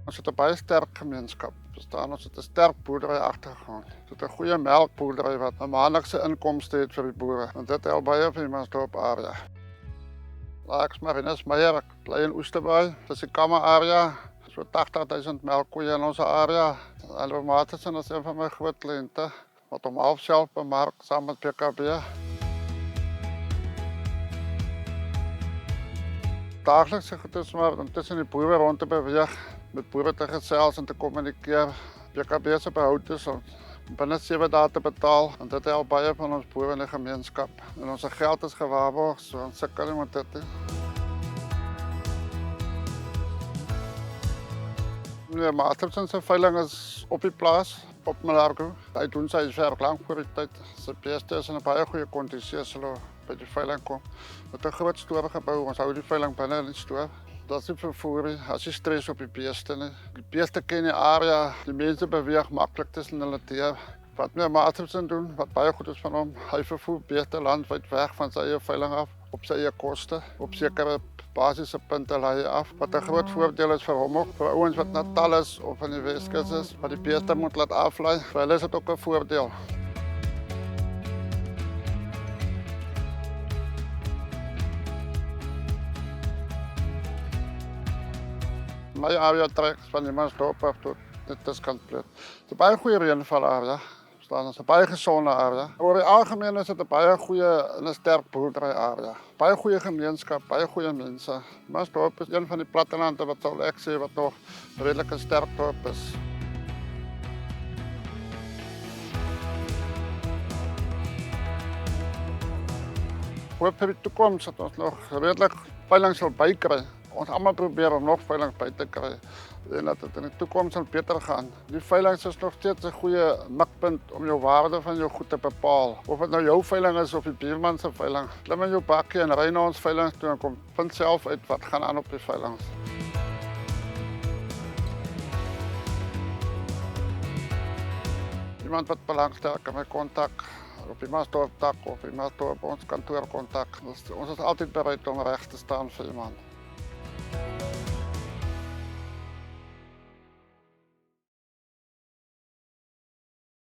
Ons het 'n baie sterk gemeenskap. Ons het 'n sterk boerdery agtergrond. Ons het 'n goeie melkboerdery wat 'n maandelikse inkomste het vir die boere. En dit help baie vir die Mansdorp area. Ek's Marinus Meyer, ek bly in Oesterbaai, dis 'n kamme area. So 80,000 melkkoeie in ons area. Hallo Maatsen is een van my groot kliënte wat hom half self bemark saam met PKB. Daaglikse goed is maar om tussen die boere rond te beweeg, met boere te gesels en te kommunikeer. PKB se behoud is om binne 7 dae te betaal en dit help baie van ons boere in die gemeenskap. En ons geld is gewaarborg, so ons sukkel nie met dit nie. Nee, Maatsen se veiling is op die plaas, op Malargo. Hy doen sy werk lank voor die tyd. Sy beeste is in 'n baie goeie kondisie as hulle by die veiling kom. Met 'n groot stoor gebou, ons hou die veiling binne in die stoor. Dat is nie vervoer nie, as jy stres op die beeste nie. Die beeste ken die area, die mense beweeg maklik tussen hulle teer. Wat meneer Maatsen doen, wat baie goed is van hom, hy vervoer beeste landwyd weg van sy eie veiling af, op sy eie koste, op sekere basiese punte lei hy af. Wat 'n groot voordeel is vir hom ook, vir ouens wat Natal is of in die Weskus is, wat die beeste moet laat aflei, vir hulle is dit ook 'n voordeel. My area trek van die Mansdorp af tot dit is kompleet. Dit is 'n baie goeie reënval area. Dit is 'n baie gesonde area. Oor die algemeen is dit 'n baie goeie en 'n sterk boerdery area. Baie goeie gemeenskap, baie goeie mense. Mansdorp is een van die plattelande wat sal ek sê wat nog redelik 'n sterk dorp is. Hoop vir die toekoms dat ons nog redelik veiling sal bykry. Ons almal probeer om nog veiling by te kry en dat dit in die toekoms sal beter gaan. Die veiling is nog steeds 'n goeie mikpunt om jou waarde van jou goed te bepaal. Of dit nou jou veiling is of die buurman se veiling. Klim in jou bakkie en ry na ons veiling toe en kom vind self uit wat gaan aan op die veilings. Iemand wat belangstel kan my kontak op die Mansdorp tak of die Mansdorp ons kantoor kontak. Ons is altyd bereid om reg te staan vir iemand.